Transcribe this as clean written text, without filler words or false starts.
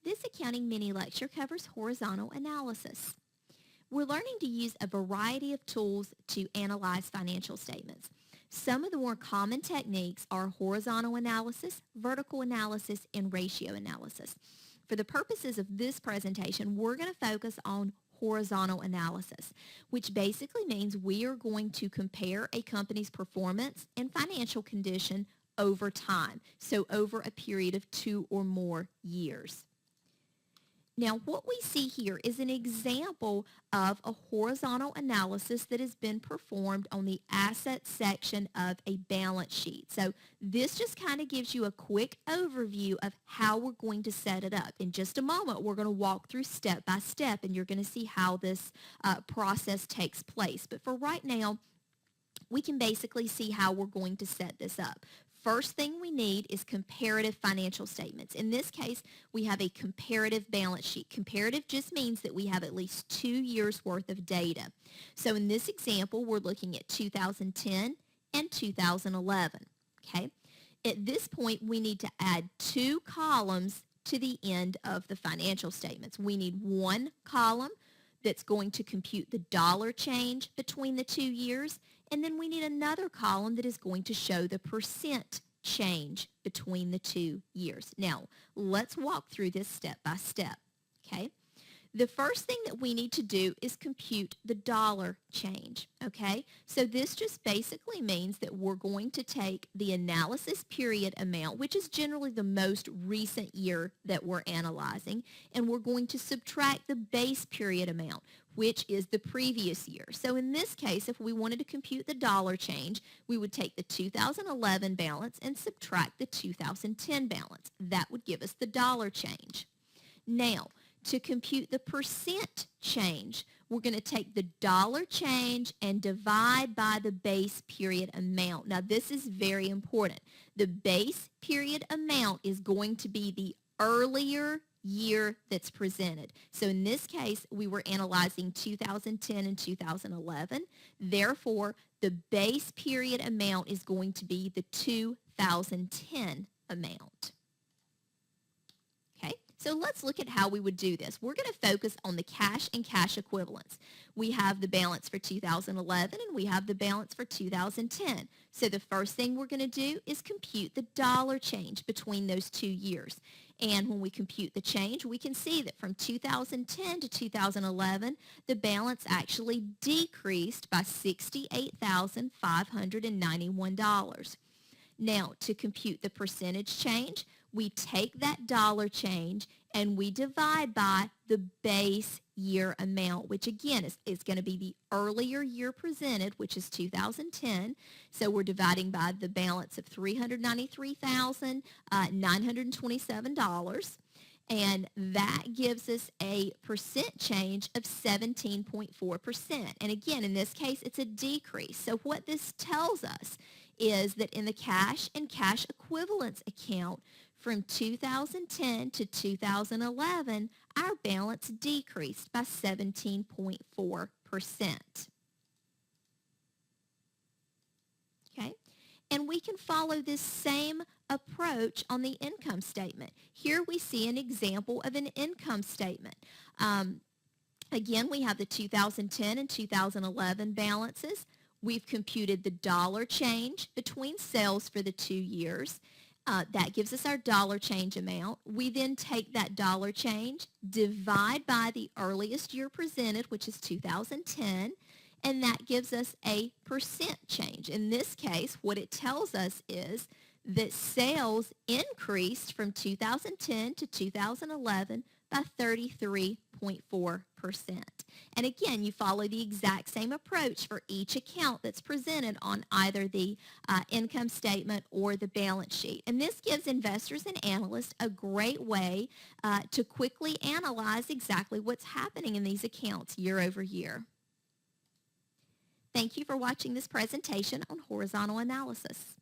This accounting mini lecture covers horizontal analysis. We're learning to use a variety of tools to analyze financial statements. Some of the more common techniques are horizontal analysis, vertical analysis, and ratio analysis. For the purposes of this presentation, we're going to focus on horizontal analysis, which basically means we are going to compare a company's performance and financial condition over time, so over a period of 2 or more years. Now, what we see here is an example of a horizontal analysis that has been performed on the assets section of a balance sheet. So this just kind of gives you a quick overview of how we're going to set it up. In just a moment, we're going to walk through step by step, and you're going to see how this process takes place. But for right now, we can basically see how we're going to set this up. First thing we need is comparative financial statements. In this case, we have a comparative balance sheet. Comparative just means that we have at least 2 years worth of data. So in this example, we're looking at 2010 and 2011. Okay? At this point, we need to add 2 columns to the end of the financial statements. We need one column that's going to compute the dollar change between the 2 years, and then we need another column that is going to show the percent change between the 2 years. Now, let's walk through this step by step, okay? The first thing that we need to do is compute the dollar change, okay? So this just basically means that we're going to take the analysis period amount, which is generally the most recent year that we're analyzing, and we're going to subtract the base period amount, which is the previous year. So in this case, if we wanted to compute the dollar change, we would take the 2011 balance and subtract the 2010 balance. That would give us the dollar change. Now, to compute the percent change, we're going to take the dollar change and divide by the base period amount. Now, this is very important. The base period amount is going to be the earlier year that's presented. So in this case, we were analyzing 2010 and 2011. Therefore, the base period amount is going to be the 2010 amount. So let's look at how we would do this. We're going to focus on the cash and cash equivalents. We have the balance for 2011 and we have the balance for 2010. So the first thing we're going to do is compute the dollar change between those 2 years. And when we compute the change, we can see that from 2010 to 2011, the balance actually decreased by $68,591. Now, to compute the percentage change, we take that dollar change and we divide by the base year amount, which again is going to be the earlier year presented, which is 2010. So we're dividing by the balance of $393,927. And that gives us a percent change of 17.4%. And again, in this case, it's a decrease. So what this tells us is that in the cash and cash equivalents account from 2010 to 2011, our balance decreased by 17.4%. Okay? And we can follow this same approach on the income statement. Here we see an example of an income statement. Again, we have the 2010 and 2011 balances. We've computed the dollar change between sales for the 2 years. That gives us our dollar change amount. We then take that dollar change, divide by the earliest year presented, which is 2010, and that gives us a percent change. In this case, what it tells us is that sales increased from 2010 to 2011 by 33.4%. And again, you follow the exact same approach for each account that's presented on either the income statement or the balance sheet. And this gives investors and analysts a great way to quickly analyze exactly what's happening in these accounts year over year. Thank you for watching this presentation on horizontal analysis.